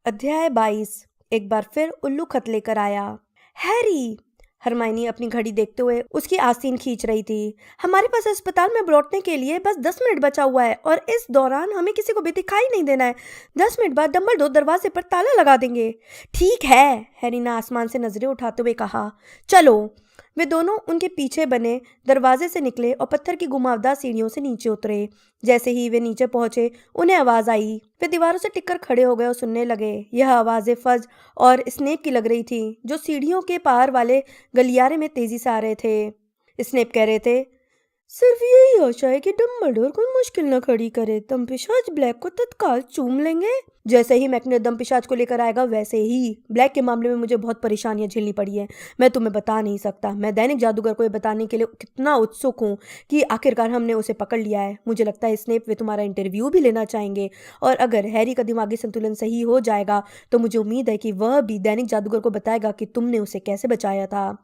अध्याय 22। एक बार फिर उल्लू खत लेकर आया। हैरी, हरमाइनी अपनी घड़ी देखते हुए उसकी आस्तीन खींच रही थी। हमारे पास अस्पताल में लौटने के लिए बस 10 मिनट बचा हुआ है और इस दौरान हमें किसी को भी दिखाई नहीं देना है। 10 मिनट बाद डंबलडोर दरवाजे पर ताला लगा देंगे। ठीक है, हैरी ने आसमान से नजरें उठाते हुए कहा। चलो। वे दोनों उनके पीछे बने दरवाजे से निकले और पत्थर की घुमावदार सीढ़ियों से नीचे उतरे। जैसे ही वे नीचे पहुंचे उन्हें आवाज आई। वे दीवारों से टिककर खड़े हो गए और सुनने लगे। यह आवाजें फज और स्नेप की लग रही थी, जो सीढ़ियों के पार वाले गलियारे में तेजी से आ रहे थे। स्नेप कह रहे थे, सिर्फ यही आशा है कि डंबलडोर कोई मुश्किल न खड़ी करे। दमपिशाच ब्लैक को तत्काल चूम लेंगे। जैसे ही मैकने दमपिशाच को लेकर आएगा वैसे ही। ब्लैक के मामले में मुझे बहुत परेशानियां झेलनी पड़ी है, मैं तुम्हें बता नहीं सकता। मैं दैनिक जादूगर को ये बताने के लिए कितना उत्सुक हूँ कि आखिरकार हमने उसे पकड़ लिया है। मुझे लगता है स्नेप वे तुम्हारा इंटरव्यू भी लेना चाहेंगे, और अगर हैरी का दिमागी संतुलन सही हो जाएगा तो मुझे उम्मीद है कि वह भी दैनिक जादूगर को बताएगा कि तुमने उसे कैसे बचाया था।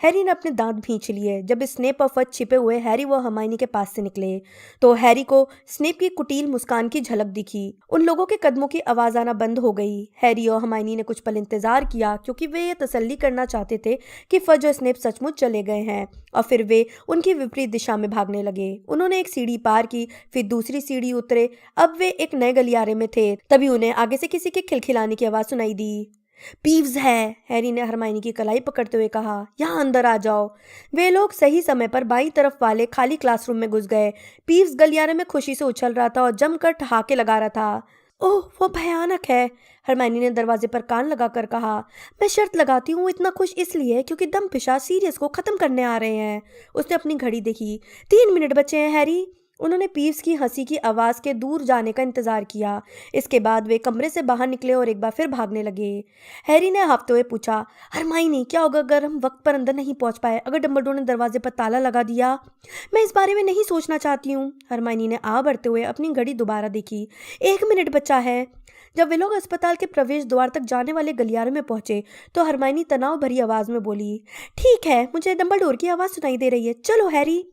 हैरी ने अपने दांत भींच लिए। जब स्नेप और फज छिपे हुए हैरी व हरमाइनी के पास से निकले तो हैरी को स्नेप की कुटिल मुस्कान की झलक दिखी। उन लोगों के कदमों की आवाज आना बंद हो गई। हैरी और हरमाइनी ने कुछ पल इंतजार किया, क्योंकि वे ये तसल्ली करना चाहते थे कि फज और स्नेप सचमुच चले गए हैं, और फिर वे उनकी विपरीत दिशा में भागने लगे। उन्होंने एक सीढ़ी पार की, फिर दूसरी सीढ़ी उतरे। अब वे एक नए गलियारे में थे। तभी उन्हें आगे से किसी के खिलखिलाने की आवाज सुनाई दी। पीव्स है, हैरी ने हरमाइनी की कलाई पकड़ते हुए कहा। यहाँ अंदर आ जाओ। वे लोग सही समय पर बाईं तरफ वाले खाली क्लासरूम में घुस गए। पीव्स गलियारे में खुशी से उछल रहा था और जमकर ठहाके लगा रहा था। ओह, वो भयानक है, हरमाइनी ने दरवाजे पर कान लगाकर कहा। मैं शर्त लगाती हूँ इतना खुश इसलिए क्योंकि दमपिशाच सीरियस को खत्म करने आ रहे हैं। उसने अपनी घड़ी देखी। 3 मिनट बचे हैं हैरी। उन्होंने पीव्स की हंसी की आवाज के दूर जाने का इंतजार किया। इसके बाद वे कमरे से बाहर निकले और एक बार फिर भागने लगे। हैरी ने हाँफते हुए पूछा, हरमाइनी, क्या होगा अगर हम वक्त पर अंदर नहीं पहुंच पाए? अगर डंबलडोर ने दरवाजे पर ताला लगा दिया? मैं इस बारे में नहीं सोचना चाहती हूँ। हरमाइनी ने आ बढ़ते हुए अपनी घड़ी दोबारा देखी। 1 मिनट बचा है। जब वे लोग अस्पताल के प्रवेश द्वार तक जाने वाले गलियारे में पहुंचे तो हरमाइनी तनाव भरी आवाज में बोली, ठीक है, मुझे डंबलडोर की आवाज सुनाई दे रही है। चलो हैरी।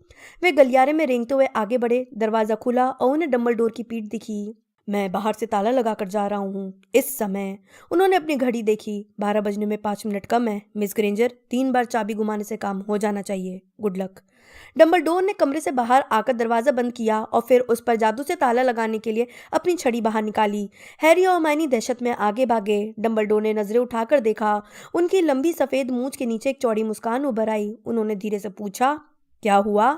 वे गलियारे में रेंगते हुए आगे बढ़े। दरवाजा खुला और उन्हें डंबलडोर की पीठ दिखी। मैं बाहर से ताला लगाकर जा रहा हूँ इस समय। उन्होंने अपनी घड़ी देखी। 12 बजने में 5 मिनट कम है। मिस ग्रेंजर, 3 बार चाबी घुमाने से काम हो जाना चाहिए। Good luck. डंबलडोर ने कमरे से बाहर आकर दरवाजा बंद किया और फिर उस पर जादू से ताला लगाने के लिए अपनी छड़ी बाहर निकाली। हैरी और हरमाइनी दहशत में आगे भागे। डंबलडोर ने नजरें उठाकर देखा। उनकी लंबी सफेद मूंछ के नीचे एक चौड़ी मुस्कान उभर आई। उन्होंने धीरे से पूछा, क्या हुआ?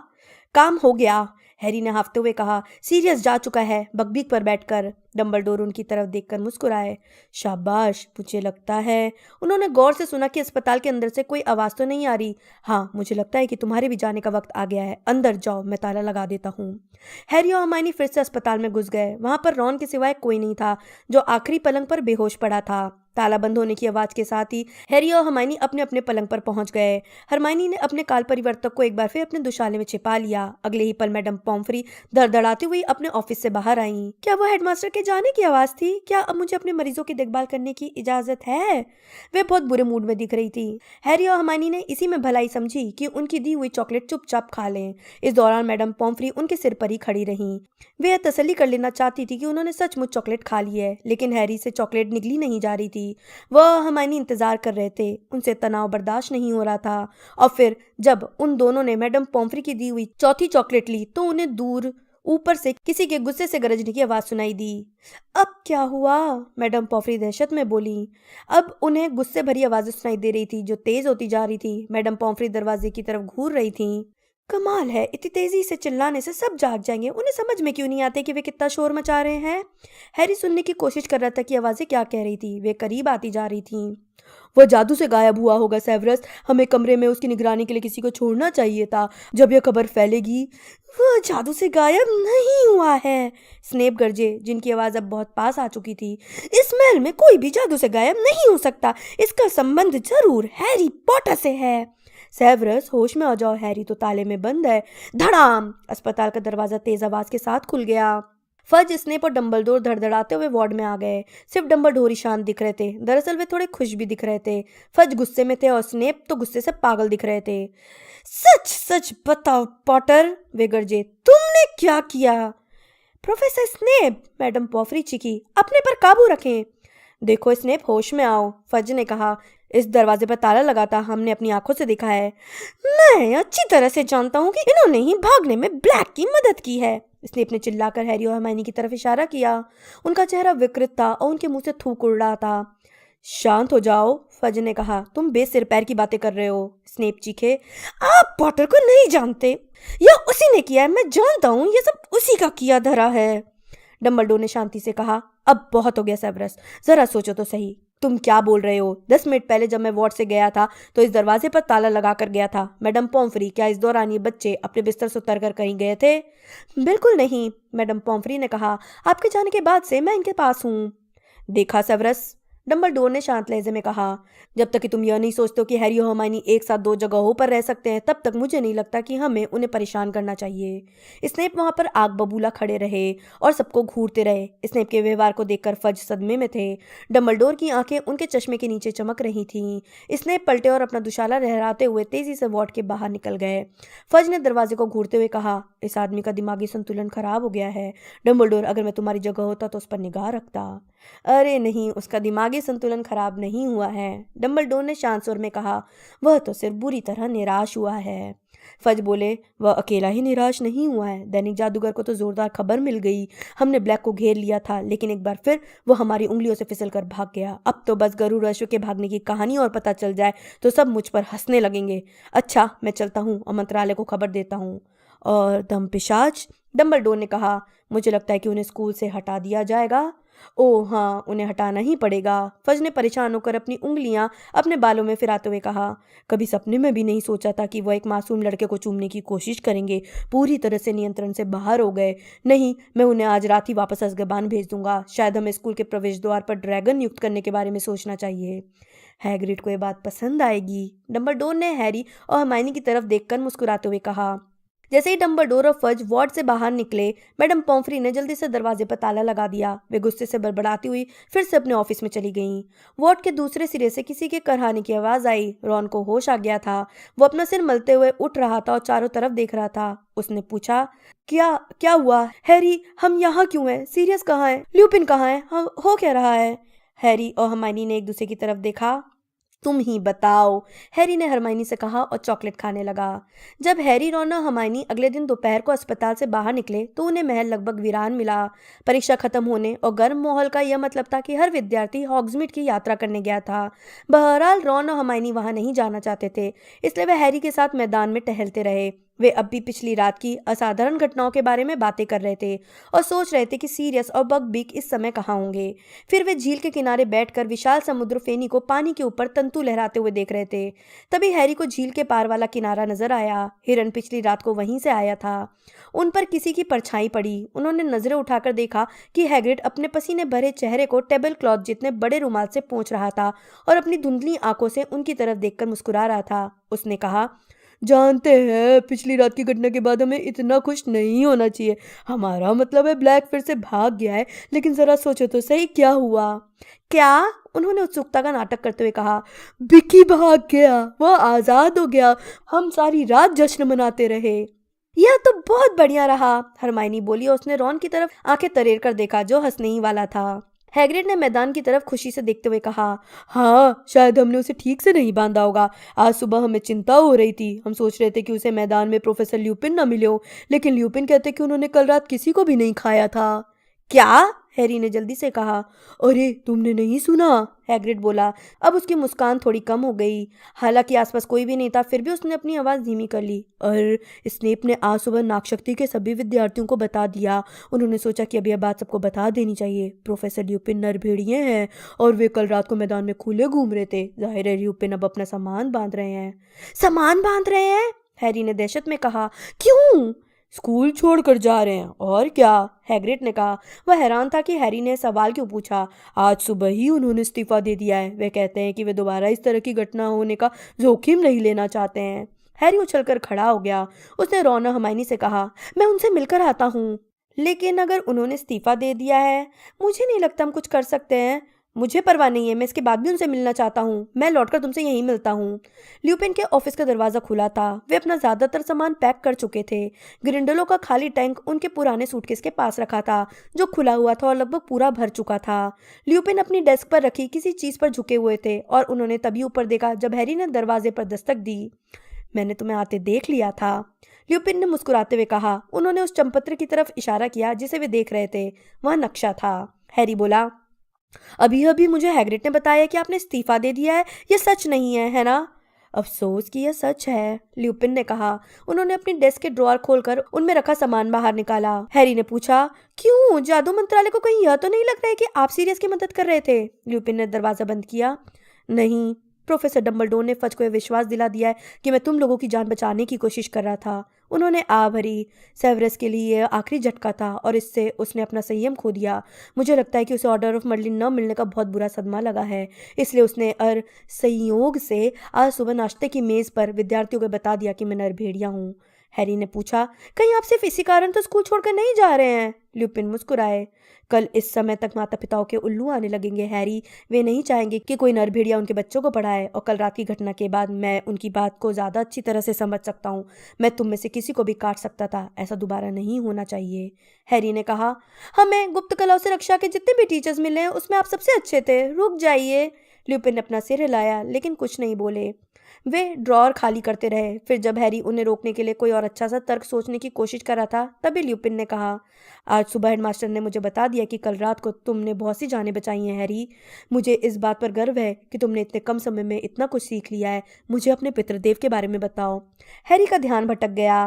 काम हो गया, हैरी ने हाँफते हुए कहा। सीरियस जा चुका है बकबीक पर बैठकर। डंबलडोर उनकी तरफ देखकर मुस्कुराए। शाबाश, मुझे लगता है। उन्होंने गौर से सुना कि अस्पताल के अंदर से कोई आवाज तो नहीं आ रही। हाँ, मुझे लगता है कि तुम्हारे भी जाने का वक्त आ गया है। अंदर जाओ, मैं ताला लगा देता हूँ। हैरी और हरमाइनी फिर से अस्पताल में घुस गए। वहां पर रॉन के सिवाय कोई नहीं था, जो आखिरी पलंग पर बेहोश पड़ा था। ताला बंद होने की आवाज के साथ ही हैरी और हरमाइनी अपने अपने पलंग पर पहुंच गए। हरमाइनी ने अपने काल परिवर्तक को एक बार फिर अपने दुशाले में छिपा लिया। अगले ही पल मैडम पॉम्फ्री धड़धड़ाती हुई अपने ऑफिस से बाहर आईं। क्या वो हेडमास्टर के जाने की आवाज थी? क्या अब मुझे अपने मरीजों की देखभाल करने की इजाजत है? वे बहुत बुरे मूड में दिख रही थी। हैरी और हरमाइनी ने इसी में भलाई समझी कि उनकी दी हुई चॉकलेट चुपचाप खा लें। इस दौरान मैडम पॉम्फ्री उनके सिर पर ही खड़ी रहीं। वे यह तसल्ली कर लेना चाहती थी कि उन्होंने सचमुच चॉकलेट खा ली है, लेकिन हैरी से चॉकलेट निगली नहीं जा रही थी। वह हरमाइनी इंतजार कर रहे थे। उनसे तनाव बर्दाश्त नहीं हो रहा था। और फिर जब उन दोनों ने मैडम पॉम्फ्री की दी हुई चौथी चॉकलेट ली तो उन्हें दूर ऊपर से किसी के गुस्से से गरजने की आवाज सुनाई दी। अब क्या हुआ? मैडम पॉम्फ्री दहशत में बोली। अब उन्हें गुस्से भरी आवाजें सुनाई दे रही थी, जो तेज होती जा रही थी। मैडम पॉम्फ्री दरवाजे की तरफ घूर रही थी। कमाल है, इतनी तेजी से चिल्लाने से सब जाग जाएंगे। उन्हें समझ में क्यों नहीं आते कि वे कितना शोर मचा रहे हैं? हैरी सुनने की कोशिश कर रहा था कि आवाजें क्या कह रही थी। वे करीब आती जा रही थीं। वह जादू से गायब हुआ होगा सेवरस। हमें कमरे में उसकी निगरानी के लिए किसी को छोड़ना चाहिए था। जब यह खबर फैलेगी। वह जादू से गायब नहीं हुआ है, स्नेप गरजे, जिनकी आवाज अब बहुत पास आ चुकी थी। इस महल में कोई भी जादू से गायब नहीं हो सकता। इसका संबंध जरूर हैरी पॉटर से है। सेवरस, होश में आ जाओ, हैरी तो ताले में बंद है। धड़ाम! अस्पताल का दरवाजा तेज आवाज के साथ खुल गया। फज, स्नेप और डंबलडोर धड़धड़ाते हुए वार्ड में आ गए। सिर्फ डंबलडोर ही शांत दिख रहे थे। दरअसल वे थोड़े खुश भी दिख रहे थे। फज गुस्से में थे और स्नेप तो गुस्से से पागल दिख रहे थे। सच सच बताओ पॉटर, वे गरजे, तुमने क्या किया? प्रोफेसर स्नेप, मैडम पॉफ्री चीखी, अपने पर काबू रखें। देखो स्नेप, होश में आओ, फज ने कहा। इस दरवाजे पर ताला लगा था, हमने अपनी आंखों से देखा है। मैं अच्छी तरह से जानता हूँ कि इन्होंने ही भागने में ब्लैक की मदद की है। स्नेप ने चिल्लाकर हैरी और हरमाइनी की तरफ इशारा किया। उनका चेहरा विकृत था और उनके मुंह से थूक उड़ रहा था। शांत हो जाओ, फज ने कहा। तुम बेसिर पैर की बातें कर रहे हो, स्नेप चीखे। आप पॉटर को नहीं जानते। यह उसी ने किया है, मैं जानता हूँ, यह सब उसी का किया धरा है। डम्बलडोर ने शांति से कहा। अब बहुत हो गया सेवरस, जरा सोचो तो सही, तुम क्या बोल रहे हो? 10 मिनट पहले जब मैं वार्ड से गया था तो इस दरवाजे पर ताला लगा कर गया था। मैडम पॉम्फ्री, क्या इस दौरान ये बच्चे अपने बिस्तर से उतर कर कहीं गए थे? बिल्कुल नहीं, मैडम पॉम्फ्री ने कहा। आपके जाने के बाद से मैं इनके पास हूँ। देखा सेवरस, डम्बलडोर ने शांत लहजे में कहा। जब तक कि तुम यह नहीं सोचते हो कि हैरी और हरमाइनी एक साथ 2 जगहों पर रह सकते हैं, तब तक मुझे नहीं लगता कि हमें उन्हें परेशान करना चाहिए। स्नेप वहां पर आग बबूला खड़े रहे और सबको घूरते रहे। स्नेप के व्यवहार को देखकर फज सदमे में थे। डम्बलडोर की आंखें उनके चश्मे के नीचे चमक रही थीं। स्नेप पलटे और अपना दुशाला लहराते हुए तेजी से वार्ड के बाहर निकल गए। फज ने दरवाजे को घूरते हुए कहा, इस आदमी का दिमागी संतुलन खराब हो गया है। डम्बलडोर, अगर मैं तुम्हारी जगह होता तो उस पर निगाह रखता। अरे नहीं, उसका दिमागी संतुलन खराब नहीं हुआ है, डम्बलडोर ने शांत स्वर में कहा। वह तो सिर्फ बुरी तरह निराश हुआ है। फज बोले, वह अकेला ही निराश नहीं हुआ है। दैनिक जादूगर को तो जोरदार खबर मिल गई। हमने ब्लैक को घेर लिया था, लेकिन एक बार फिर वो हमारी उंगलियों से फिसल कर भाग गया। अब तो बस गरुड़ अश्व के भागने की कहानी और पता चल जाए तो सब मुझ पर हंसने लगेंगे। अच्छा, मैं चलता हूँ और मंत्रालय को खबर देता हूँ। और दम पिशाच, डम्बलडोर ने कहा। मुझे लगता है कि उन्हें स्कूल से हटा दिया जाएगा। ओह हाँ, उन्हें हटाना ही पड़ेगा। फज ने परेशान होकर अपनी उंगलियां अपने बालों में फिराते हुए कहा। कभी सपने में भी नहीं सोचा था कि वह एक मासूम लड़के को चूमने की कोशिश करेंगे। पूरी तरह से नियंत्रण से बाहर हो गए। नहीं, मैं उन्हें आज रात ही वापस अज़्काबान भेज दूंगा। शायद हमें स्कूल के प्रवेश द्वार पर ड्रैगन नियुक्त करने के बारे में सोचना चाहिए। हैग्रिड को यह बात पसंद आएगी, डम्बलडोर ने हैरी और हरमाइनी की तरफ देखकर मुस्कुराते हुए कहा। जैसे ही डम्बलडोर और फज वार्ड से बाहर निकले, मैडम पॉम्फ्री ने जल्दी से दरवाजे पर ताला लगा दिया। वे गुस्से से बड़बड़ाती हुई फिर से अपने ऑफिस में चली गईं। वार्ड के दूसरे सिरे से किसी के करहाने की आवाज आई। रॉन को होश आ गया था। वो अपना सिर मलते हुए उठ रहा था और चारों तरफ देख रहा था। उसने पूछा, क्या क्या हुआ? हैरी, हम यहाँ क्यों हैं? सीरियस कहाँ है? ल्यूपिन कहाँ है? हो क्या रहा है? हैरी और हरमाइनी ने एक दूसरे की तरफ देखा। तुम ही बताओ, हैरी ने हरमाइनी से कहा और चॉकलेट खाने लगा। जब हैरी, रॉन और हरमाइनी अगले दिन दोपहर को अस्पताल से बाहर निकले तो उन्हें महल लगभग वीरान मिला। परीक्षा खत्म होने और गर्म माहौल का यह मतलब था कि हर विद्यार्थी हॉग्समीड की यात्रा करने गया था। बहरहाल रॉन और हरमाइनी वहां नहीं जाना चाहते थे, इसलिए वे हैरी के साथ मैदान में टहलते रहे। वे अब भी पिछली रात की असाधारण घटनाओं के बारे में बातें कर रहे थे और सोच रहे थे कि सीरियस और बकबीक इस समय कहाँ होंगे। फिर वे झील के किनारे बैठकर विशाल समुद्र फेनी को पानी के ऊपर तंतु लहराते हुए देख रहे थे। तभी हैरी को झील के पार वाला किनारा नजर आया। हिरन पिछली रात को वहीं से आया था। उन पर किसी की परछाई पड़ी। उन्होंने नजरें उठाकर देखा कि हैग्रिड अपने पसीने भरे चेहरे को टेबल क्लॉथ जितने बड़े रुमाल से पोंछ रहा था और अपनी धुंधली आंखों से उनकी तरफ देखकर मुस्कुरा रहा था। उसने कहा, जानते हैं, पिछली रात की घटना के बाद हमें इतना खुश नहीं होना चाहिए। हमारा मतलब है ब्लैक फिर से भाग गया है, लेकिन जरा सोचो तो सही, क्या हुआ? क्या? उन्होंने उत्सुकता का नाटक करते हुए कहा। बिकी भाग गया, वह आजाद हो गया। हम सारी रात जश्न मनाते रहे। यह तो बहुत बढ़िया रहा, हरमाइनी बोली और उसने रॉन की तरफ आंखें तरेर कर देखा, जो हंसने ही वाला था। हैग्रिड ने मैदान की तरफ खुशी से देखते हुए कहा, हाँ, शायद हमने उसे ठीक से नहीं बांधा होगा। आज सुबह हमें चिंता हो रही थी। हम सोच रहे थे कि उसे मैदान में प्रोफेसर ल्यूपिन न मिले हो, लेकिन ल्यूपिन कहते कि उन्होंने कल रात किसी को भी नहीं खाया था। क्या? हैरी ने जल्दी से कहा। अरे, तुमने नहीं सुना? हैग्रिड बोला। अब उसकी मुस्कान थोड़ी कम हो गई। हालांकि आसपास कोई भी नहीं था, फिर भी उसने अपनी आवाज़ धीमी कर ली। और स्नेप ने आज सुबह नागशक्ति के सभी विद्यार्थियों को बता दिया। उन्होंने सोचा कि अब यह बात सबको बता देनी चाहिए। प्रोफेसर ल्यूपिन नरभेड़िए हैं और वे कल रात को मैदान में खुले घूम रहे थे। जाहिर है ल्यूपिन अब अपना सामान बांध रहे हैं। सामान बांध रहे हैं? हैरी ने दहशत में कहा। क्यों? स्कूल छोड़कर जा रहे हैं, और क्या, हैग्रिड ने कहा। वह हैरान था कि हैरी ने सवाल क्यों पूछा। आज सुबह ही उन्होंने इस्तीफा दे दिया है। वे कहते हैं कि वे दोबारा इस तरह की घटना होने का जोखिम नहीं लेना चाहते हैं। हैरी उछलकर खड़ा हो गया। उसने रॉन और हरमाइनी से कहा, मैं उनसे मिलकर आता हूँ। लेकिन अगर उन्होंने इस्तीफा दे दिया है, मुझे नहीं लगता हम कुछ कर सकते हैं। मुझे परवाह नहीं है, मैं इसके बाद भी उनसे मिलना चाहता हूँ। मैं लौटकर तुमसे यहीं मिलता हूँ। ल्यूपिन के ऑफिस का दरवाज़ा खुला था। वे अपना ज़्यादातर सामान पैक कर चुके थे। ग्रिंडलों का खाली टैंक उनके पुराने सूटकेस के पास रखा था, जो खुला हुआ था और लगभग पूरा भर चुका था। ल्यूपिन अपनी डेस्क पर रखी किसी चीज़ पर झुके हुए थे और उन्होंने तभी ऊपर देखा जब हैरी ने दरवाजे पर दस्तक दी। मैंने तुम्हें आते देख लिया था, ल्यूपिन ने मुस्कुराते हुए कहा। उन्होंने उस चंपत्र की तरफ इशारा किया जिसे वे देख रहे थे। वह नक्शा था। हैरी बोला, अभी अभी मुझे हैग्रिड ने बताया कि आपने इस्तीफा दे दिया है। यह सच नहीं है, है ना? अफसोस कि यह सच है, ल्यूपिन ने कहा। उन्होंने अपनी डेस्क के ड्रॉअर खोलकर उनमें रखा सामान बाहर निकाला। हैरी ने पूछा, क्यों? जादू मंत्रालय को कहीं यह तो नहीं लग रहा है कि आप सीरियस की मदद कर रहे थे? ल्यूपिन ने दरवाजा बंद किया। नहीं, प्रोफेसर डंबलडोर ने फज को यह विश्वास दिला दिया है कि मैं तुम लोगों की जान बचाने की कोशिश कर रहा था। उन्होंने आ भरी। सेवरस के लिए यह आखिरी झटका था और इससे उसने अपना संयम खो दिया। मुझे लगता है कि उसे ऑर्डर ऑफ मर्लिन न मिलने का बहुत बुरा सदमा लगा है, इसलिए उसने संयोग से आज सुबह नाश्ते की मेज़ पर विद्यार्थियों को बता दिया कि मैं नरभेड़िया हूँ। हैरी ने पूछा, कहीं आप सिर्फ इसी कारण तो स्कूल छोड़कर नहीं जा रहे हैं? ल्यूपिन मुस्कुराए। कल इस समय तक माता पिताओं के उल्लू आने लगेंगे हैरी। वे नहीं चाहेंगे कि कोई नरभेड़िया उनके बच्चों को पढ़ाए, और कल रात की घटना के बाद मैं उनकी बात को ज़्यादा अच्छी तरह से समझ सकता हूँ। मैं तुम में से किसी को भी काट सकता था। ऐसा दोबारा नहीं होना चाहिए। हैरी ने कहा, हमें गुप्त कलाओं से रक्षा के जितने भी टीचर्स मिले हैं उसमें आप सबसे अच्छे थे। रुक जाइए। ल्यूपिन ने अपना सिर हिलाया लेकिन कुछ नहीं बोले। वे ड्रॉअर खाली करते रहे। फिर जब हैरी उन्हें रोकने के लिए कोई और अच्छा सा तर्क सोचने की कोशिश कर रहा था, तभी ल्यूपिन ने कहा, आज सुबह हेडमास्टर ने मुझे बता दिया कि कल रात को तुमने बहुत सी जानें बचाई हैं हैरी। मुझे इस बात पर गर्व है कि तुमने इतने कम समय में इतना कुछ सीख लिया है। मुझे अपने पितृदेव के बारे में बताओ। हैरी का ध्यान भटक गया।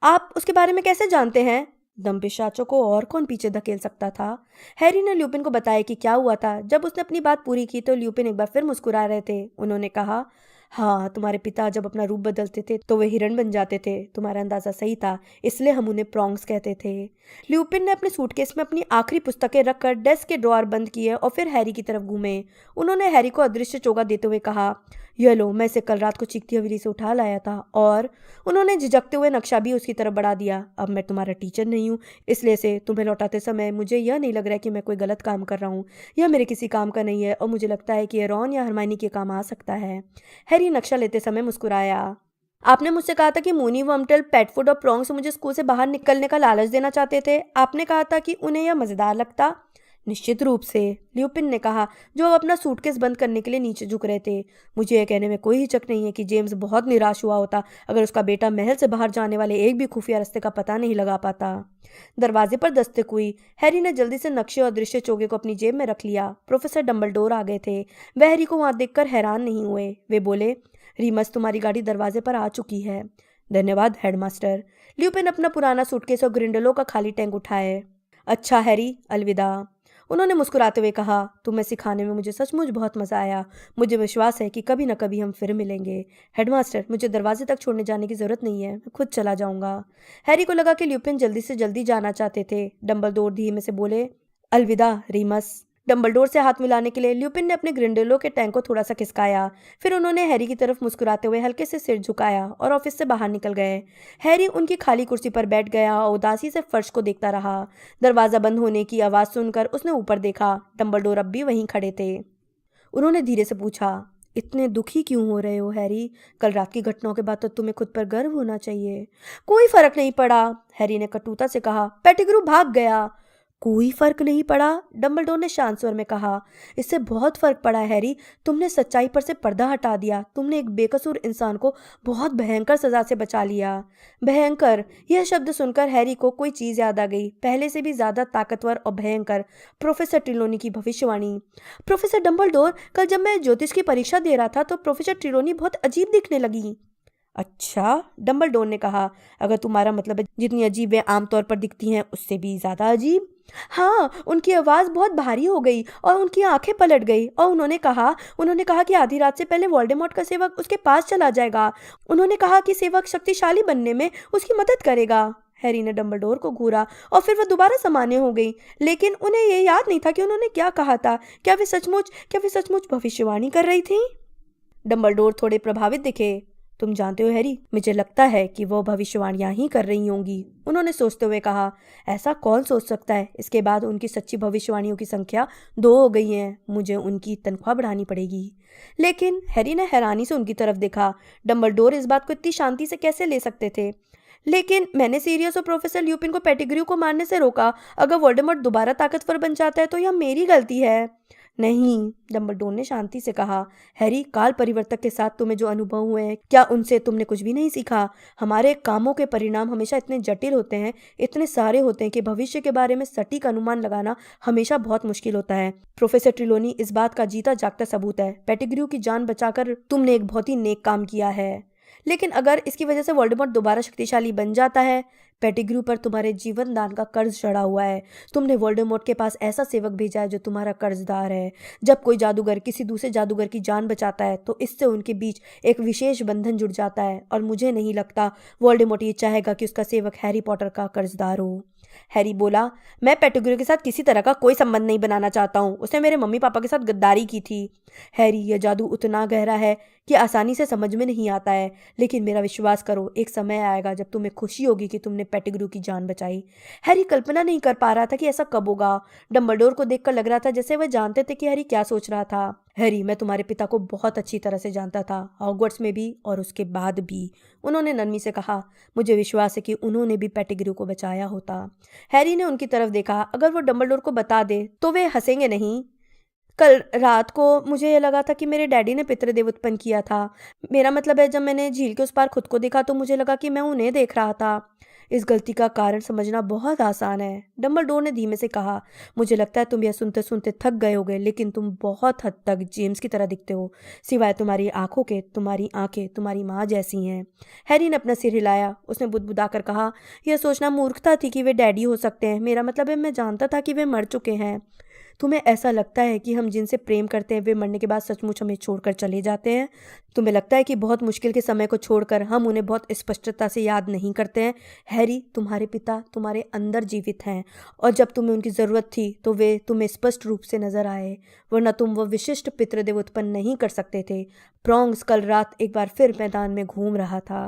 आप उसके बारे में कैसे जानते हैं? दंपिशाचों को और कौन पीछे धकेल सकता था? हैरी ने ल्यूपिन को बताया कि क्या हुआ था। जब उसने अपनी बात पूरी की तो ल्यूपिन एक बार फिर मुस्कुरा रहे थे। उन्होंने कहा, हाँ, तुम्हारे पिता जब अपना रूप बदलते थे तो वे हिरण बन जाते थे। तुम्हारा अंदाजा सही था, इसलिए हम उन्हें प्रॉन्ग्स कहते थे। ल्यूपिन ने अपने सूटकेस में अपनी आखिरी पुस्तकें रखकर डेस्क के ड्रॉअर बंद किए और फिर हैरी की तरफ घूमे। उन्होंने हैरी को अदृश्य चोगा देते हुए कहा, यह लो, मैं इसे कल रात को चीखती हवेली से उठा लाया था। और उन्होंने झिझकते हुए नक्शा भी उसकी तरफ बढ़ा दिया। अब मैं तुम्हारा टीचर नहीं हूँ, इसलिए से तुम्हें लौटाते समय मुझे यह नहीं लग रहा है कि मैं कोई गलत काम कर रहा हूँ। यह मेरे किसी काम का नहीं है और मुझे लगता है कि यह रॉन या हरमाइनी के काम आ सकता है। हैरी नक्शा लेते समय मुस्कुराया। आपने मुझसे कहा था कि मूनी वर्मटेल, पेटफुड और प्रॉन्ग से मुझे स्कूल से बाहर निकलने का लालच देना चाहते थे। आपने कहा था कि उन्हें यह मज़ेदार लगता। निश्चित रूप से, ल्यूपिन ने कहा, जो अब अपना सूटकेस बंद करने के लिए नीचे झुक रहे थे। मुझे यह कहने में कोई हिचक नहीं है कि जेम्स बहुत निराश हुआ होता अगर उसका बेटा महल से बाहर जाने वाले एक भी खुफिया रास्ते का पता नहीं लगा पाता। दरवाजे पर दस्तक हुई। हैरी ने जल्दी से नक्शे और दृश्य चोगे को अपनी जेब में रख लिया। प्रोफेसर डंबलडोर आ गए थे। वह हैरी को वहां देखकर हैरान नहीं हुए। वे बोले, रीमस, तुम्हारी गाड़ी दरवाजे पर आ चुकी है। धन्यवाद हेडमास्टर। ल्यूपिन अपना पुराना सूटकेस और ग्रिंडलों का खाली टैंक उठाए। अच्छा हैरी, अलविदा। उन्होंने मुस्कुराते हुए कहा, तुम्हें सिखाने में मुझे सचमुच बहुत मज़ा आया। मुझे विश्वास है कि कभी न कभी हम फिर मिलेंगे। हेडमास्टर, मुझे दरवाजे तक छोड़ने जाने की ज़रूरत नहीं है, मैं खुद चला जाऊंगा। हैरी को लगा कि ल्यूपिन जल्दी से जल्दी जाना चाहते थे। डंबलडोर धीमे से बोले, अलविदा रीमस। डंबलडोर से हाथ मिलाने के लिए ल्यूपिन ने अपने ग्रिंडलों के टैंक को थोड़ा सा खिसकाया। फिर उन्होंने हैरी की तरफ मुस्कुराते हुए हल्के से सिर झुकाया और ऑफिस से बाहर निकल गए। हैरी उनकी खाली कुर्सी पर बैठ गया और उदासी से फर्श को देखता रहा। दरवाज़ा बंद होने की आवाज़ सुनकर उसने ऊपर देखा। डंबलडोर अब भी वहीं खड़े थे। उन्होंने धीरे से पूछा, इतने दुखी क्यों हो रहे हो हैरी? कल रात की घटनाओं के बाद तो तुम्हें खुद पर गर्व होना चाहिए। कोई फर्क नहीं पड़ा, हैरी ने कटुता से कहा। पेटिग्रू भाग गया। कोई फर्क नहीं पड़ा, डंबलडोर ने शांत स्वर में कहा। इससे बहुत फर्क पड़ा हैरी। तुमने सच्चाई पर से पर्दा हटा दिया। तुमने एक बेकसूर इंसान को बहुत भयंकर सजा से बचा लिया। भयंकर, यह शब्द सुनकर हैरी को कोई चीज़ याद आ गई, पहले से भी ज़्यादा ताकतवर और भयंकर। प्रोफेसर ट्रिलोनी की भविष्यवाणी। प्रोफेसर डंबलडोर, कल जब मैं ज्योतिष की परीक्षा दे रहा था तो प्रोफेसर ट्रिलोनी बहुत अजीब दिखने लगी। अच्छा, डंबलडोर ने कहा, अगर तुम्हारा मतलब है जितनी अजीब वे आमतौर पर दिखती हैं उससे भी ज़्यादा अजीब। हाँ, उनकी आवाज़ बहुत भारी हो गई और उनकी आंखें पलट गई और उन्होंने कहा कि आधी रात से पहले वोल्डेमॉर्ट का सेवक उसके पास चला जाएगा। उन्होंने कहा कि सेवक शक्तिशाली बनने में उसकी मदद करेगा। हैरी ने डंबलडोर को घूरा और फिर वह दोबारा सामान्य हो गई, लेकिन उन्हें यह याद नहीं था कि उन्होंने क्या कहा था। क्या वे सचमुच भविष्यवाणी कर रही थी? डंबलडोर थोड़े प्रभावित दिखे। तुम जानते हो हैरी, मुझे लगता है कि वो भविष्यवाणियां ही कर रही होंगी, उन्होंने सोचते हुए कहा। ऐसा कौन सोच सकता है? इसके बाद उनकी सच्ची भविष्यवाणियों की संख्या 2 हो गई है। मुझे उनकी तनख्वाह बढ़ानी पड़ेगी। लेकिन हैरी ने हैरानी से उनकी तरफ देखा। डंबलडोर इस बात को इतनी शांति से कैसे ले सकते थे? लेकिन मैंने सीरियस और प्रोफेसर ल्यूपिन को पेटिग्र्यू को मारने से रोका। अगर वोल्डेमॉर्ट दोबारा ताकतवर बन जाता है तो यह मेरी गलती है। नहीं, डंबलडोर ने शांति से कहा। हैरी, काल परिवर्तक के साथ तुम्हें जो अनुभव हुए हैं, क्या उनसे तुमने कुछ भी नहीं सीखा? हमारे कामों के परिणाम हमेशा इतने जटिल होते हैं, इतने सारे होते हैं कि भविष्य के बारे में सटीक अनुमान लगाना हमेशा बहुत मुश्किल होता है। प्रोफेसर ट्रिलोनी इस बात का जीता जागता सबूत है। पेटिग्र्यू की जान बचाकर तुमने एक बहुत ही नेक काम किया है। लेकिन अगर इसकी वजह से वोल्डेमॉर्ट दोबारा शक्तिशाली बन जाता है, पेटिग्रू पर तुम्हारे जीवन दान का कर्ज चढ़ा हुआ है। तुमने वोल्डेमॉर्ट के पास ऐसा सेवक भेजा है जो तुम्हारा कर्जदार है। जब कोई जादूगर किसी दूसरे जादूगर की जान बचाता है तो इससे उनके बीच एक विशेष बंधन जुड़ जाता है, और मुझे नहीं लगता वोल्डेमॉर्ट ये चाहेगा कि उसका सेवक हैरी पॉटर का कर्जदार हो। हैरी बोला, मैं पेटिग्रू के साथ किसी तरह का कोई संबंध नहीं बनाना चाहता हूँ। उसने मेरे मम्मी पापा के साथ गद्दारी की थी। हैरी, यह जादू उतना गहरा है कि आसानी से समझ में नहीं आता है, लेकिन मेरा विश्वास करो, एक समय आएगा जब तुम्हें खुशी होगी कि तुमने पेटिग्रू की जान बचाई। हैरी कल्पना नहीं कर पा रहा था कि ऐसा कब होगा। डंबलडोर को देखकर लग रहा था जैसे वह जानते थे कि हैरी क्या सोच रहा था। हैरी, मैं तुम्हारे पिता को बहुत अच्छी तरह से जानता था, हॉगवर्ट्स में भी और उसके बाद भी, उन्होंने नरमी से कहा। मुझे विश्वास है कि उन्होंने भी पेटिग्रू को बचाया होता। हैरी ने उनकी तरफ देखा। अगर वो डंबलडोर को बता दे तो वे हंसेंगे नहीं। कल रात को मुझे ये लगा था कि मेरे डैडी ने पितृदेव उत्पन्न किया था। मेरा मतलब है, जब मैंने झील के उस पार खुद को देखा तो मुझे लगा कि मैं उन्हें देख रहा था। इस गलती का कारण समझना बहुत आसान है, डंबलडोर ने धीमे से कहा। मुझे लगता है तुम यह सुनते सुनते थक गए होगे, लेकिन तुम बहुत हद तक जेम्स की तरह दिखते हो। सिवाय तुम्हारी आंखों के, तुम्हारी आंखें तुम्हारी माँ जैसी हैं। हैरी ने अपना सिर हिलाया। उसने बुदबुदा कर कहा, यह सोचना मूर्खता थी कि वे डैडी हो सकते हैं। मेरा मतलब है, मैं जानता था कि वे मर चुके हैं। तुम्हें ऐसा लगता है कि हम जिनसे प्रेम करते हैं वे मरने के बाद सचमुच हमें छोड़कर चले जाते हैं? तुम्हें लगता है कि बहुत मुश्किल के समय को छोड़कर हम उन्हें बहुत स्पष्टता से याद नहीं करते हैं? हैरी, तुम्हारे पिता तुम्हारे अंदर जीवित हैं, और जब तुम्हें उनकी ज़रूरत थी तो वे तुम्हें स्पष्ट रूप से नजर आए, वरना तुम वो विशिष्ट पितृदेव उत्पन्न नहीं कर सकते थे। प्रॉन्ग्स कल रात एक बार फिर मैदान में घूम रहा था।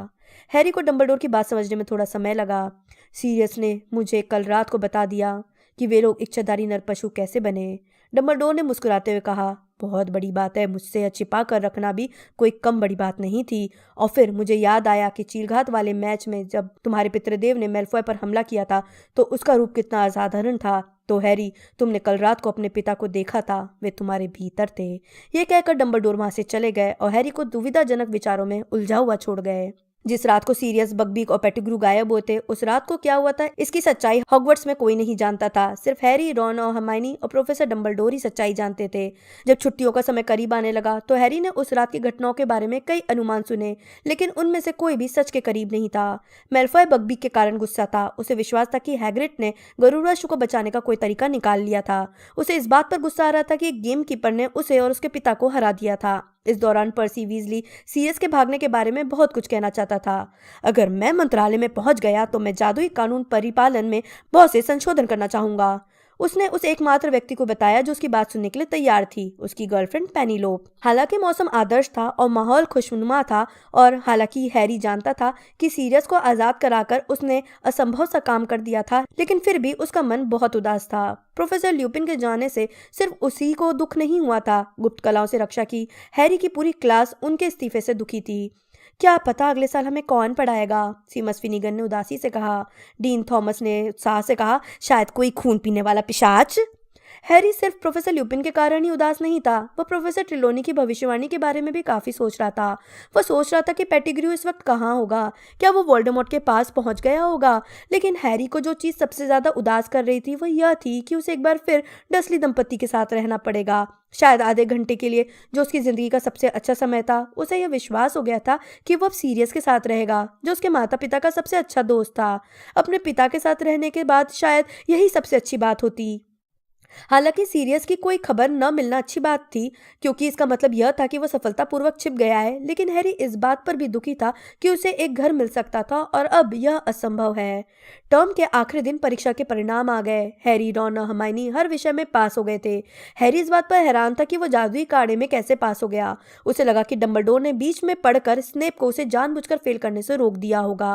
हैरी को डंबलडोर की बात समझने में थोड़ा समय लगा। सीरियस ने मुझे कल रात को बता दिया कि वे लोग इच्छाधारी नरपशु कैसे बने। डंबलडोर ने मुस्कुराते हुए कहा, बहुत बड़ी बात है। मुझसे यह छिपा कर रखना भी कोई कम बड़ी बात नहीं थी। और फिर मुझे याद आया कि चीलघात वाले मैच में जब तुम्हारे पितृदेव ने मेलफॉय पर हमला किया था तो उसका रूप कितना असाधारण था। तो हैरी, तुमने कल रात को अपने पिता को देखा था, वे तुम्हारे भीतर थे। ये कहकर डंबलडोर वहां से चले गए और हैरी को दुविधाजनक विचारों में उलझा हुआ छोड़ गए। जिस रात को सीरियस, बकबीक और पेटिग्रू गायब हुए थे, उस रात को क्या हुआ था इसकी सच्चाई हॉगवर्ट्स में कोई नहीं जानता था। सिर्फ हैरी, रॉन और हरमाइनी और प्रोफेसर डंबलडोर ही सच्चाई जानते थे। जब छुट्टियों का समय करीब आने लगा तो हैरी ने उस रात की घटनाओं के बारे में कई अनुमान सुने, लेकिन उनमें से कोई भी सच के करीब नहीं था। मेलफॉय बकबीक के कारण गुस्सा था। उसे विश्वास था कि हैग्रिड ने गरुड़ाशु को बचाने का कोई तरीका निकाल लिया था। उसे इस बात पर गुस्सा आ रहा था कि एक गेम कीपर ने उसे और उसके पिता को हरा दिया था। इस दौरान पर्सी वीजली सीरियस के भागने के बारे में बहुत कुछ कहना चाहता था। अगर मैं मंत्रालय में पहुंच गया तो मैं जादुई कानून परिपालन में बहुत से संशोधन करना चाहूंगा। उसने उस एकमात्र व्यक्ति को बताया जो उसकी बात सुनने के लिए तैयार थी, उसकी गर्लफ्रेंड पेनीलोप। हालांकि मौसम आदर्श था और माहौल खुशनुमा था, और हालांकि हैरी जानता था कि सीरियस को आजाद कराकर उसने असंभव सा काम कर दिया था, लेकिन फिर भी उसका मन बहुत उदास था। प्रोफेसर ल्यूपिन के जाने से सिर्फ उसी को दुख नहीं हुआ था, गुप्त कलाओं से रक्षा की हैरी की पूरी क्लास उनके इस्तीफे से दुखी थी। क्या पता अगले साल हमें कौन पढ़ाएगा, सीमस फिनिगन ने उदासी से कहा। डीन थॉमस ने उत्साह से कहा, शायद कोई खून पीने वाला पिशाच। हैरी सिर्फ प्रोफेसर ल्यूपिन के कारण ही उदास नहीं था, वह प्रोफेसर ट्रिलोनी की भविष्यवाणी के बारे में भी काफी सोच रहा था। वह सोच रहा था कि पेटिग्रू इस वक्त कहाँ होगा, क्या वो वोल्डेमॉर्ट के पास पहुंच गया होगा। लेकिन हैरी को जो चीज सबसे ज्यादा उदास कर रही थी वह यह थी कि उसे एक बार फिर डसली दंपत्ति के साथ रहना पड़ेगा, शायद आधे घंटे के लिए, जो उसकी जिंदगी का सबसे अच्छा समय था। उसे यह विश्वास हो गया था कि वो अब सीरियस के साथ रहेगा, जो उसके माता पिता का सबसे अच्छा दोस्त था। अपने पिता के साथ रहने के बाद शायद यही सबसे अच्छी बात होती। हालांकि सीरियस की कोई खबर न मिलना अच्छी बात थी, क्योंकि इसका मतलब यह था कि वह सफलतापूर्वक छिप गया है। लेकिन हैरी इस बात पर भी दुखी था कि उसे एक घर मिल सकता था और अब यह असंभव है। टर्म के आखिरी दिन परीक्षा के परिणाम आ गए। हैरी, रॉन और हरमाइनी हर विषय में पास हो गए थे। हैरी इस बात पर हैरान था कि वो जादुई काढ़े में कैसे पास हो गया। उसे लगा कि डंबलडोर ने बीच में पढ़कर स्नेप को उसे जानबूझकर फेल करने से रोक दिया होगा।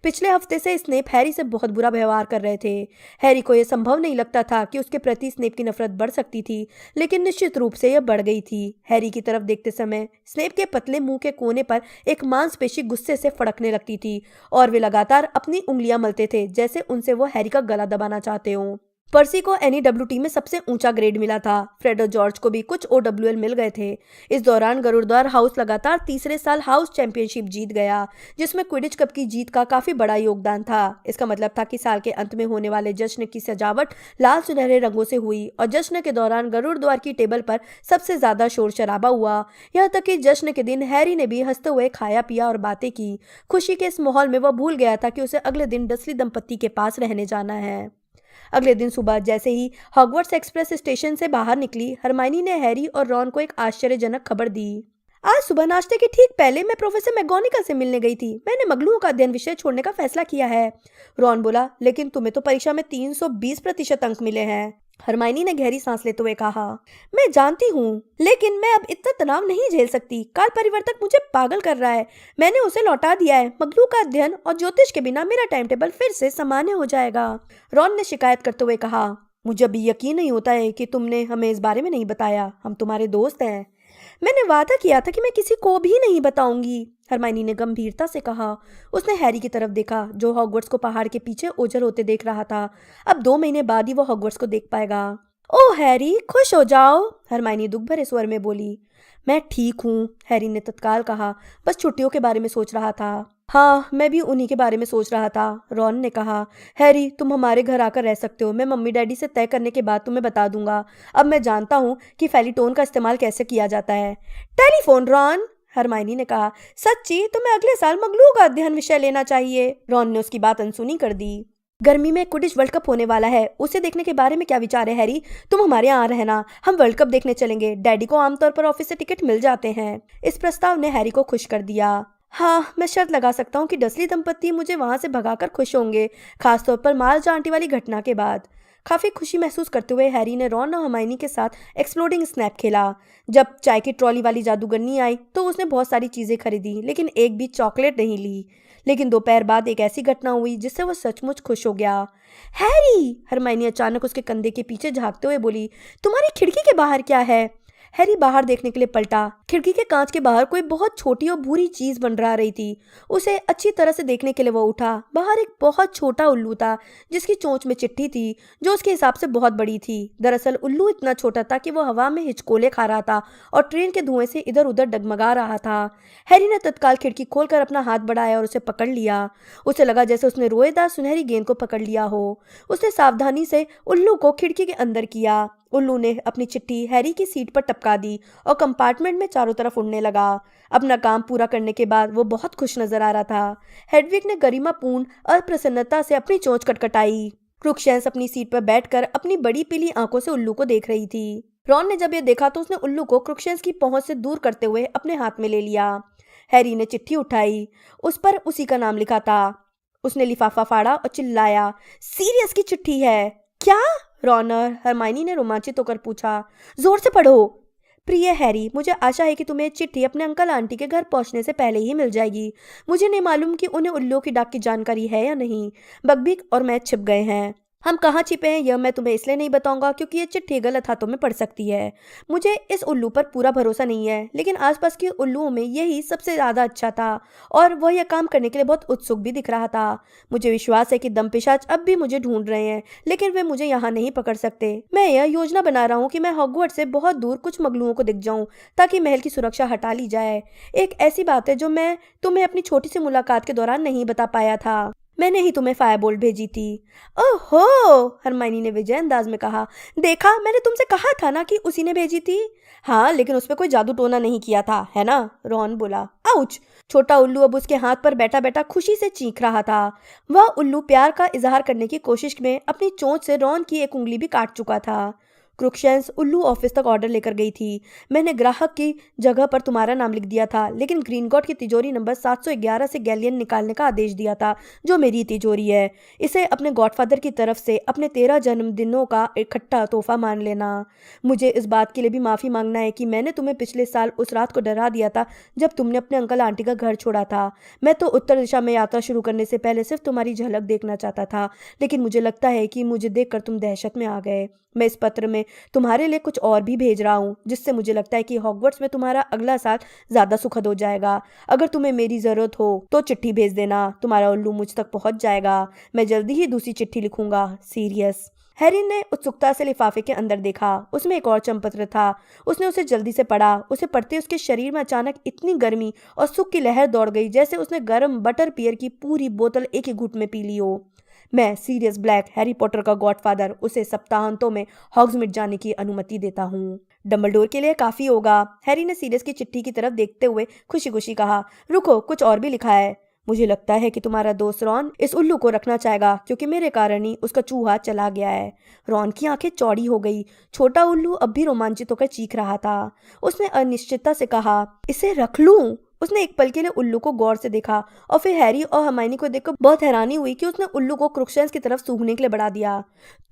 पिछले हफ्ते से स्नेप हैरी से बहुत बुरा व्यवहार कर रहे थे। हैरी को यह संभव नहीं लगता था कि उसके प्रति स्नेप की नफरत बढ़ सकती थी, लेकिन निश्चित रूप से यह बढ़ गई थी। हैरी की तरफ देखते समय स्नेप के पतले मुंह के कोने पर एक मांसपेशी गुस्से से फड़कने लगती थी और वे लगातार अपनी उंगलियां मलते थे, जैसे उनसे वो हैरी का गला दबाना चाहते हों। पर्सी को NEWT में सबसे ऊंचा ग्रेड मिला था। फ्रेड और जॉर्ज को भी कुछ OWL मिल गए थे। इस दौरान गरुड़द्वार हाउस लगातार तीसरे साल हाउस चैंपियनशिप जीत गया, जिसमें क्विडिच कप की जीत का काफी बड़ा योगदान था। इसका मतलब था कि साल के अंत में होने वाले जश्न की सजावट लाल सुनहरे रंगों से हुई और जश्न के दौरान गरुड़द्वार की टेबल पर सबसे ज्यादा शोर शराबा हुआ। यहाँ तक कि जश्न के दिन हैरी ने भी हंसते हुए खाया पिया और बातें की। खुशी के इस माहौल में वह भूल गया था कि उसे अगले दिन डसली दंपत्ति के पास रहने जाना है। अगले दिन सुबह जैसे ही हॉगवर्ट्स एक्सप्रेस स्टेशन से बाहर निकली, हरमाइनी ने हैरी और रॉन को एक आश्चर्यजनक खबर दी। आज सुबह नाश्ते के ठीक पहले मैं प्रोफेसर मैगोनिकल से मिलने गई थी। मैंने मगलुओं का अध्ययन विषय छोड़ने का फैसला किया है। रॉन बोला, लेकिन तुम्हें तो परीक्षा में 320% अंक मिले हैं। हरमाइनी ने गहरी सांस लेते हुए कहा, मैं जानती हूँ, लेकिन मैं अब इतना तनाव नहीं झेल सकती। काल परिवर्तक मुझे पागल कर रहा है। मैंने उसे लौटा दिया है। मगलू का अध्ययन और ज्योतिष के बिना मेरा टाइम टेबल फिर से सामान्य हो जाएगा। रॉन ने शिकायत करते हुए कहा, मुझे अभी यकीन नहीं होता है कि तुमने हमें इस बारे में नहीं बताया। हम तुम्हारे दोस्त हैं। मैंने वादा किया था कि मैं किसी को भी नहीं बताऊंगी, हरमाइनी ने गंभीरता से कहा। उसने हैरी की तरफ देखा, जो हॉगवर्ट्स को पहाड़ के पीछे ओझल होते देख रहा था। अब 2 महीने बाद ही वो हॉगवर्ट्स को देख पाएगा। ओह हैरी, खुश हो जाओ, हरमाइनी दुख भरे स्वर में बोली। मैं ठीक हूँ, हैरी ने तत्काल कहा, बस छुट्टियों के बारे में सोच रहा था। हाँ, मैं भी उन्हीं के बारे में सोच रहा था, रॉन ने कहा। हैरी, तुम हमारे घर आकर रह सकते हो। मैं मम्मी डैडी से तय करने के बाद तुम्हें बता दूंगा। अब मैं जानता हूँ कि फेलिटोन का इस्तेमाल कैसे किया जाता है। टेलीफोन, रॉन, हरमाइनी ने कहा। सच्ची? तुम्हें अगले साल मगलू का अध्ययन विषय लेना चाहिए। रॉन ने उसकी बात अनसुनी कर दी। गर्मी में क्विडिच वर्ल्ड कप होने वाला है, उसे देखने के बारे में क्या विचार है हैरी? तुम हमारे यहाँ रहना, हम वर्ल्ड कप देखने चलेंगे। डैडी को आमतौर पर ऑफिस से टिकट मिल जाते हैं। इस प्रस्ताव ने हैरी को खुश कर दिया। हाँ, मैं शर्त लगा सकता हूँ कि डसली दंपत्ति मुझे वहां से भगाकर खुश होंगे, खासतौर पर मार्जा आंटी वाली घटना के बाद। काफी खुशी महसूस करते हुए हैरी ने रॉन और हरमाइनी के साथ एक्सप्लोडिंग स्नैप खेला। जब चाय की ट्रॉली वाली जादूगरनी आई तो उसने बहुत सारी चीजें खरीदी, लेकिन एक भी चॉकलेट नहीं ली। लेकिन दोपहर बाद एक ऐसी घटना हुई जिससे वह सचमुच खुश हो गया। हैरी, हरमाइनी अचानक उसके कंधे के पीछे झांकते हुए बोली, तुम्हारी खिड़की के बाहर क्या है? हैरी बाहर देखने के लिए पलटा। खिड़की के कांच के बाहर कोई बहुत छोटी और भूरी चीज मंडरा रही थी। उसे अच्छी तरह से देखने के लिए वो उठा। बाहर एक बहुत छोटा उल्लू था, जिसकी चोंच में चिट्ठी थी, जो उसके हिसाब से बहुत बड़ी थी। दरअसल उल्लू इतना छोटा था कि वो हवा में हिचकोले खा रहा था और ट्रेन के धुएं से इधर उधर डगमगा रहा था। हैरी ने तत्काल खिड़की खोलकर अपना हाथ बढ़ाया और उसे पकड़ लिया। उसे लगा जैसे उसने रोएदार सुनहरी गेंद को पकड़ लिया हो। उसने सावधानी से उल्लू को खिड़की के अंदर किया। उल्लू ने अपनी चिट्ठी हैरी की सीट पर टपका दी और कंपार्टमेंट में चारों तरफ उड़ने लगा। अपना काम पूरा करने के बाद वो बहुत खुश नजर आ रहा था। हेडविग ने गरिमापूर्ण और प्रसन्नता से अपनी चोंच कटकटाई। क्रुक्शंस अपनी सीट पर बैठकर अपनी बड़ी पीली आंखों से उल्लू को देख रही थी। रॉन ने जब यह देखा तो उसने उल्लू को क्रुक्शंस की पहुंच से दूर करते हुए अपने हाथ में ले लिया। हैरी ने चिट्ठी उठाई। उस पर उसी का नाम लिखा था। उसने लिफाफा फाड़ा और चिल्लाया, सीरियस की चिट्ठी है क्या? रॉन और हरमाइनी ने रोमांचित होकर पूछा। जोर से पढ़ो। प्रिय हैरी, मुझे आशा है कि तुम्हें चिट्ठी अपने अंकल आंटी के घर पहुंचने से पहले ही मिल जाएगी। मुझे नहीं मालूम कि उन्हें उल्लू की डाक की जानकारी है या नहीं। बकबीक और मैं छिप गए हैं। हम कहाँ छिपे हैं यह मैं तुम्हें इसलिए नहीं बताऊंगा क्योंकि ये चिट्ठी गलत हाथों में पड़ सकती है। मुझे इस उल्लू पर पूरा भरोसा नहीं है, लेकिन आसपास के उल्लुओं में यही सबसे ज़्यादा अच्छा था और वह यह काम करने के लिए बहुत उत्सुक भी दिख रहा था। मुझे विश्वास है कि दमपिशाच अब भी मुझे ढूंढ रहे हैं, लेकिन वे मुझे यहाँ नहीं पकड़ सकते। मैं यह योजना बना रहा हूँ कि मैं हॉगवर्ट्स से बहुत दूर कुछ मगलुओं को दिख जाऊँ ताकि महल की सुरक्षा हटा ली जाए। एक ऐसी बात है जो मैं तुम्हें अपनी छोटी सी मुलाकात के दौरान नहीं बता पाया था। मैंने ही तुम्हें फायरबोल्ट भेजी थी। ओहो, हरमाइनी ने विजय अंदाज में कहा। देखा, मैंने तुमसे कहा था ना कि उसी ने भेजी थी। हाँ, लेकिन उस पर कोई जादू टोना नहीं किया था, है ना? रॉन बोला। आउच! छोटा उल्लू अब उसके हाथ पर बैठा बैठा खुशी से चीख रहा था। वह उल्लू प्यार का इजहार करने की कोशिश में अपनी चोंच से रॉन की एक उंगली भी काट चुका था। क्रुक्शंस उल्लू ऑफिस तक ऑर्डर लेकर गई थी। मैंने ग्राहक की जगह पर तुम्हारा नाम लिख दिया था, लेकिन ग्रीन गॉड की तिजोरी नंबर 711 से गैलियन निकालने का आदेश दिया था, जो मेरी तिजोरी है। इसे अपने गॉडफादर की तरफ से अपने 13 जन्मदिनों का इकट्ठा तोहफा मान लेना। मुझे इस बात के लिए भी माफ़ी मांगना है कि मैंने तुम्हें पिछले साल उस रात को डरा दिया था जब तुमने अपने अंकल आंटी का घर छोड़ा था। मैं तो उत्तर दिशा में यात्रा शुरू करने से पहले सिर्फ तुम्हारी झलक देखना चाहता था, लेकिन मुझे लगता है कि मुझे देखकर तुम दहशत में आ गए। मैं इस पत्र में तुम्हारे लिए कुछ और भी भेज रहा हूँ, जिससे मुझे लगता है कि हॉगवर्ट्स में तुम्हारा अगला साल ज़्यादा सुखद हो जाएगा। अगर तुम्हें मेरी ज़रूरत हो तो चिट्ठी भेज देना, तुम्हारा उल्लू मुझ तक पहुँच जाएगा। मैं जल्दी ही दूसरी चिट्ठी लिखूंगा, सीरियस। हैरी ने उत्सुकता से लिफाफे के अंदर देखा। उसमें एक और चंपत्र था। उसने उसे जल्दी से पढ़ा। उसे पढ़ते उसके शरीर में अचानक इतनी गर्मी और सुख की लहर दौड़ गई जैसे उसने गर्म बटर पियर की पूरी बोतल एक ही घूंट में पी ली हो। मैं सीरियस ब्लैक, हैरी पॉटर का गॉडफादर, उसे सप्ताहांतों में हॉग्समीड जाने की अनुमति देता हूँ। डंबलडोर के लिए काफी होगा, हैरी ने सीरियस की चिट्ठी की तरफ देखते हुए खुशी खुशी कहा। रुको, कुछ और भी लिखा है। मुझे लगता है कि तुम्हारा दोस्त रॉन इस उल्लू को रखना चाहेगा, क्योंकि मेरे कारण ही उसका चूहा चला गया है। रॉन की आंखें चौड़ी हो गई। छोटा उल्लू अब भी रोमांचित होकर चीख रहा था। उसने अनिश्चितता से कहा, इसे रख लूं? उसने एक पल के लिए उल्लू को गौर से देखा और फिर हैरी और हरमाइनी को देखकर बहुत हैरानी हुई कि उसने उल्लू को क्रुक्शंस की तरफ सूंघने के लिए बढ़ा दिया।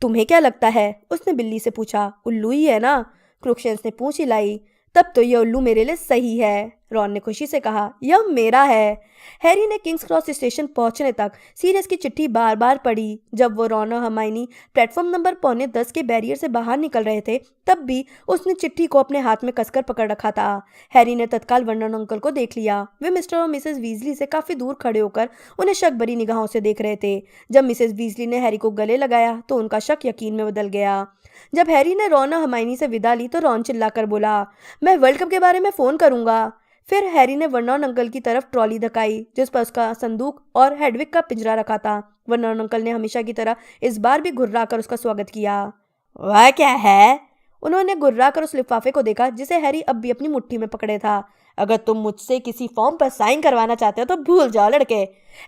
तुम्हें क्या लगता है? उसने बिल्ली से पूछा। उल्लू ही है ना? क्रुक्शंस ने पूंछ हिलाई। तब तो यह उल्लू मेरे लिए सही है, रॉन ने खुशी से कहा। यह मेरा है। हैरी ने किंग्स क्रॉस स्टेशन पहुंचने तक सीरियस की चिट्ठी बार बार पढ़ी। जब वो रॉन और हरमाइनी प्लेटफॉर्म नंबर 9:45 के बैरियर से बाहर निकल रहे थे, तब भी उसने चिट्ठी को अपने हाथ में कसकर पकड़ रखा था। हैरी ने तत्काल वर्नन अंकल को देख लिया। वे मिस्टर और मिसेस वीजली से काफी दूर खड़े होकर उन्हें शक भरी निगाहों से देख रहे थे। जब मिसेस वीजली ने हैरी को गले लगाया तो उनका शक यकीन में बदल गया। जब हैरी ने रॉन और हरमाइनी से विदा ली तो रॉन चिल्लाकर बोला, मैं वर्ल्ड कप के बारे में फोन करूंगा। फिर हैरी ने वर्नॉन अंकल की तरफ ट्रॉली धकाई, जिस पर उसका संदूक और हेडविग का पिंजरा रखा था। वर्नॉन अंकल ने हमेशा की तरह इस बार भी घुर्राकर उसका स्वागत किया। वह क्या है? उन्होंने घुर्राकर उस लिफाफे को देखा जिसे हैरी अब भी अपनी मुट्ठी में पकड़े था। अगर तुम मुझसे किसी फॉर्म पर साइन करवाना चाहते हो तो भूल जाओ लड़के।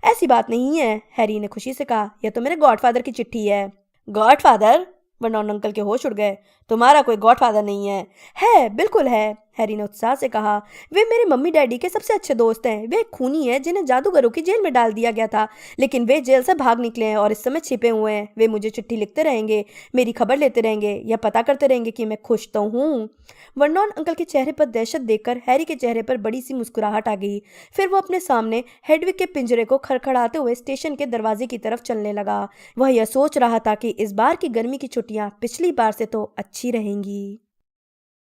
ऐसी बात नहीं है, हैरी ने खुशी से कहा। यह तो मेरे गॉडफादर की चिट्ठी है। गॉडफादर? वर्नॉन अंकल के होश उड़ गए। तुम्हारा कोई गॉडफादर नहीं है। है, बिल्कुल है, हैरी ने उत्साह से कहा। वे मेरे मम्मी डैडी के सबसे अच्छे दोस्त हैं। वे एक खूनी हैं जिन्हें जादूगरों की जेल में डाल दिया गया था, लेकिन वे जेल से भाग निकले हैं और इस समय छिपे हुए हैं। वे मुझे चिट्ठी लिखते रहेंगे, मेरी खबर लेते रहेंगे, या पता करते रहेंगे कि मैं खुश तो हूँ। वर्नॉन अंकल के चेहरे पर दहशत देखकर हैरी के चेहरे पर बड़ी सी मुस्कुराहट आ गई। फिर वो अपने सामने हेडविग के पिंजरे को खड़खड़ाते हुए स्टेशन के दरवाजे की तरफ चलने लगा। वह यह सोच रहा था कि इस बार की गर्मी की छुट्टियां पिछली बार से तो अच्छी रहेंगी।